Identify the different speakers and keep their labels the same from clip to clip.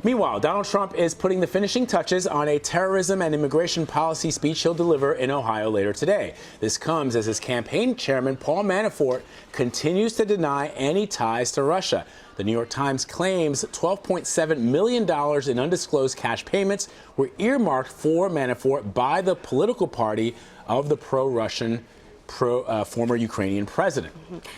Speaker 1: Meanwhile, Donald Trump is putting the finishing touches on a terrorism and immigration policy speech he'll deliver in Ohio later today. This comes as his campaign chairman, Paul Manafort, continues to deny any ties to Russia. The New York Times claims $12.7 million in undisclosed cash payments were earmarked for Manafort by the political party of the pro-Russian former Ukrainian president.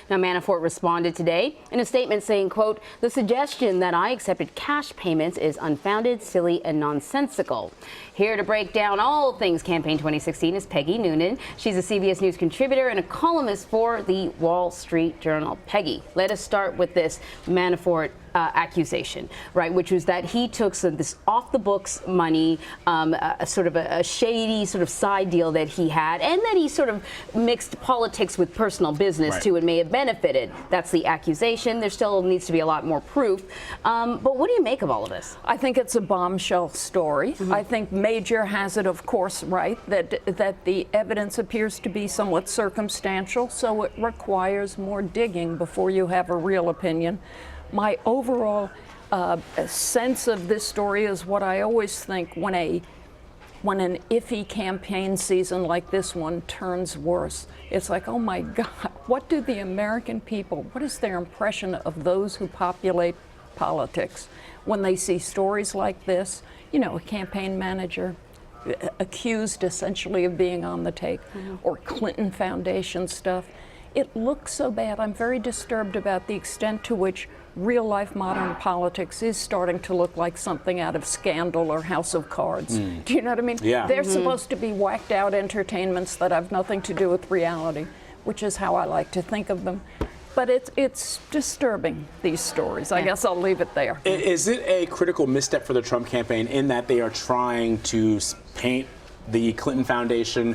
Speaker 2: Now, Manafort responded today in a statement saying, quote, "The suggestion that I accepted cash payments is unfounded, silly, and nonsensical." Here to break down all things campaign 2016 is Peggy Noonan. She's a CBS News contributor and a columnist for the Wall Street Journal. Peggy, let us start with this Manafort accusation, right, which was that he took this off-the-books money, sort of a shady sort of side deal that he had, and that he sort of mixed politics with personal business, too, and may have benefited. That's the accusation. There still needs to be a lot more proof. But what do you make of all of this?
Speaker 3: I think it's a bombshell story. I think Major has it, of course, right, that the evidence appears to be somewhat circumstantial, so it requires more digging before you have a real opinion. My overall sense of this story is what I always think when an iffy campaign season like this one turns worse. It's like, oh my God, what do the American people, what is their impression of those who populate politics when they see stories like this? You know, a campaign manager accused essentially of being on the take, or Clinton Foundation stuff. It looks so bad. I'm very disturbed about the extent to which real-life modern politics is starting to look like something out of Scandal or House of Cards. Do you know what I mean?
Speaker 1: Yeah.
Speaker 3: They're supposed to be whacked-out entertainments that have nothing to do with reality, which is how I like to think of them. But it's disturbing, these stories. I guess I'll leave it there.
Speaker 1: Is it a critical misstep for the Trump campaign in that they are trying to paint the Clinton Foundation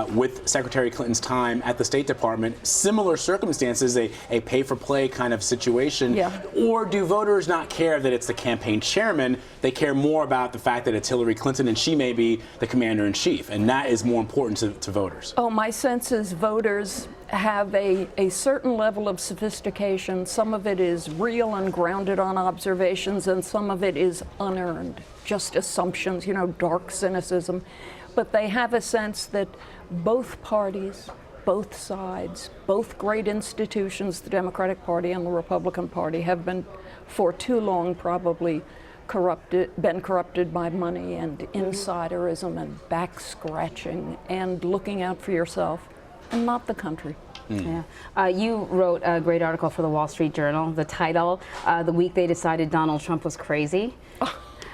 Speaker 1: with Secretary Clinton's time at the State Department, similar circumstances, a pay-for-play kind of situation? Or do voters not care that it's the campaign chairman? They care more about the fact that it's Hillary Clinton and she may be the commander-in-chief, and that is more important to voters?
Speaker 3: Oh, my sense is voters have a certain level of sophistication. Some of it is real and grounded on observations, and some of it is unearned, just assumptions, you know, dark cynicism. But they have a sense that both parties, both sides, both great institutions, the Democratic Party and the Republican Party, have been for too long probably been corrupted by money and insiderism and back scratching and looking out for yourself and not the country.
Speaker 2: You wrote a great article for the Wall Street Journal. The title, "The Week They Decided Donald Trump Was Crazy."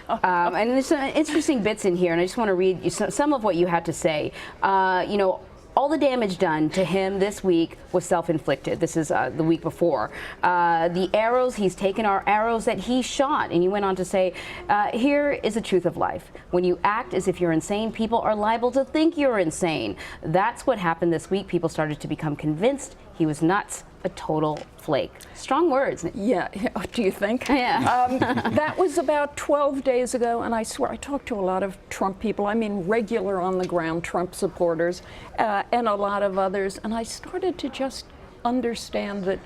Speaker 2: And there's some interesting bits in here, and I just want to read you some of what you had to say. You know, all the damage done to him this week was self-inflicted. This is the week before. The arrows, he's taken our arrows that he shot. And you went on to say, here is the truth of life. When you act as if you're insane, people are liable to think you're insane. That's what happened this week. People started to become convinced he was nuts, a total flake. Strong words.
Speaker 3: Yeah, do you think?
Speaker 2: Yeah.
Speaker 3: That was about 12 days ago, and I swear I talked to a lot of Trump people, I mean regular on the ground Trump supporters, and a lot of others, and I started to just understand that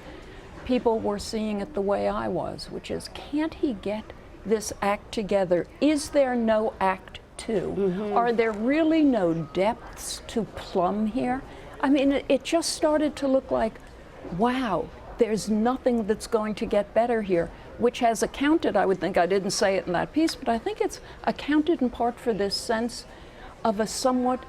Speaker 3: people were seeing it the way I was, which is, can't he get this act together? Is there no act two? Are there really no depths to plumb here? I mean, it just started to look like, wow, there's nothing that's going to get better here, which has accounted, I would think, I didn't say it in that piece, but I think it's accounted in part for this sense of a somewhat,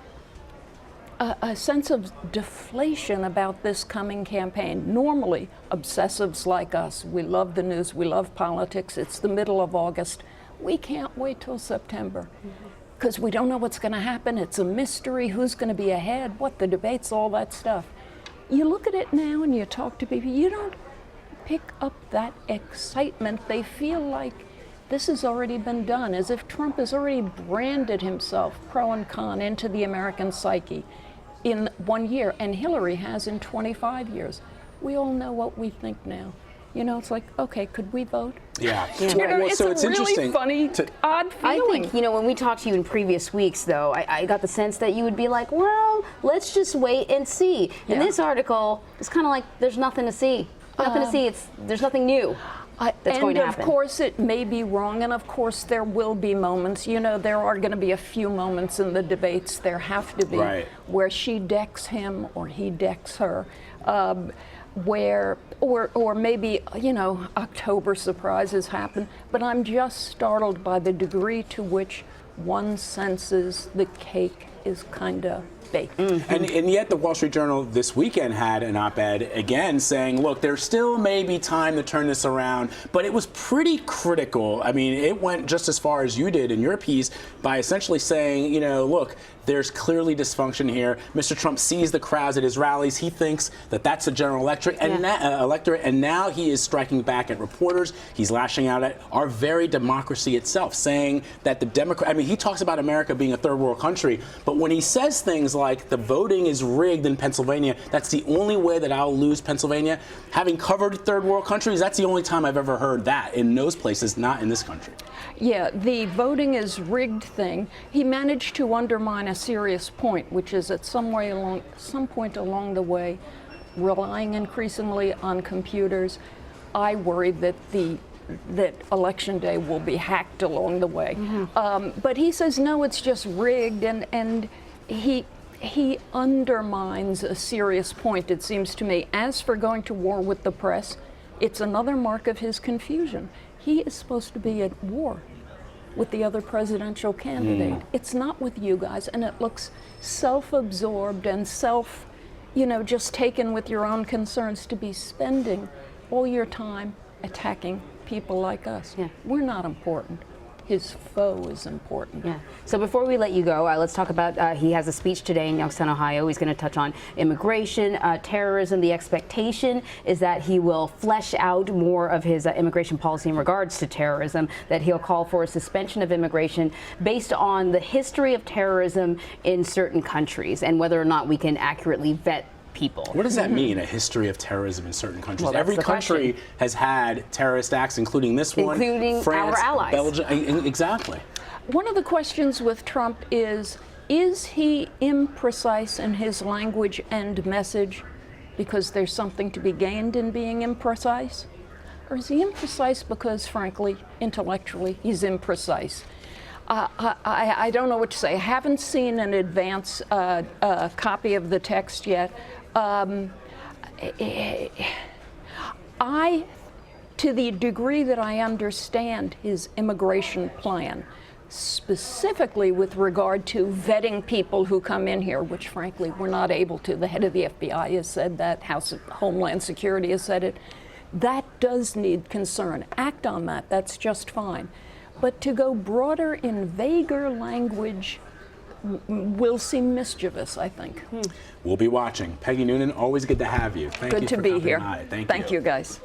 Speaker 3: a sense of deflation about this coming campaign. Normally, obsessives like us, we love the news, we love politics, it's the middle of August. We can't wait till September, because we don't know what's going to happen. It's a mystery, who's going to be ahead, what the debates, all that stuff. You look at it now and you talk to people, you don't pick up that excitement. They feel like this has already been done, as if Trump has already branded himself, pro and con, into the American psyche in 1 year, and Hillary has in 25 years. We all know what we think now. You know, it's like, okay, could we vote?
Speaker 1: Yeah.
Speaker 3: You know, it's
Speaker 1: so
Speaker 3: a
Speaker 1: it's
Speaker 3: really
Speaker 1: interesting.
Speaker 3: funny, odd feeling.
Speaker 2: I think, you know, when we talked to you in previous weeks, though, I got the sense that you would be like, well, let's just wait and see. In this article, it's kind of like there's nothing to see. Nothing to see. There's nothing new. that's going to happen.
Speaker 3: And of course it may be wrong, and of course there will be moments, you know, there are going to be a few moments in the debates, there have to be,
Speaker 1: right,
Speaker 3: where she decks him or he decks her, where, or maybe, you know, October surprises happen, but I'm just startled by the degree to which one senses the cake is kind of baked.
Speaker 1: And yet the Wall Street Journal this weekend had an op-ed again saying, look, there still may be time to turn this around, but it was pretty critical. I mean, it went just as far as you did in your piece by essentially saying, you know, look, there's clearly dysfunction here. Mr. Trump sees the crowds at his rallies. He thinks that that's the general electorate, and now he is striking back at reporters. He's lashing out at our very democracy itself, saying that the Democrat, I mean, he talks about America being a third world country, but when he says things like the voting is rigged in Pennsylvania, that's the only way that I'll lose Pennsylvania. Having covered third world countries, that's the only time I've ever heard that in those places, not in this country.
Speaker 3: Yeah, the voting is rigged thing, he managed to undermine a serious point, which is at some point along the way, relying increasingly on computers. I worry that that election day will be hacked along the way. But he says, no, it's just rigged, and he undermines a serious point, it seems to me. As for going to war with the press, it's another mark of his confusion. He is supposed to be at war with the other presidential candidate. It's not with you guys, and it looks self-absorbed and you know, just taken with your own concerns to be spending all your time attacking people like us. We're not important. His foe is important.
Speaker 2: So before we let you go, let's talk about, he has a speech today in Youngstown, Ohio. He's going to touch on immigration, terrorism. The expectation is that he will flesh out more of his immigration policy in regards to terrorism, that he'll call for a suspension of immigration based on the history of terrorism in certain countries and whether or not we can accurately vet people.
Speaker 1: What does that mean, a history of terrorism in certain countries?
Speaker 2: Well,
Speaker 1: every country has had terrorist acts, including this one,
Speaker 2: including
Speaker 1: France,
Speaker 2: our allies.
Speaker 1: Belgium. Exactly.
Speaker 3: One of the questions with Trump is he imprecise in his language and message because there's something to be gained in being imprecise? Or is he imprecise because, frankly, intellectually, he's imprecise? I don't know what to say. I haven't seen an advance copy of the text yet. To the degree that I understand his immigration plan, specifically with regard to vetting people who come in here, which frankly we're not able to. The head of the FBI has said that, House of Homeland Security has said it. That does need concern. Act on that, that's just fine. But to go broader in vaguer language will seem mischievous, I think.
Speaker 1: We'll be watching. Peggy Noonan, always good to have you. Thank you
Speaker 3: good to
Speaker 1: for
Speaker 3: be
Speaker 1: coming
Speaker 3: here.
Speaker 1: by.
Speaker 3: Thank you, guys.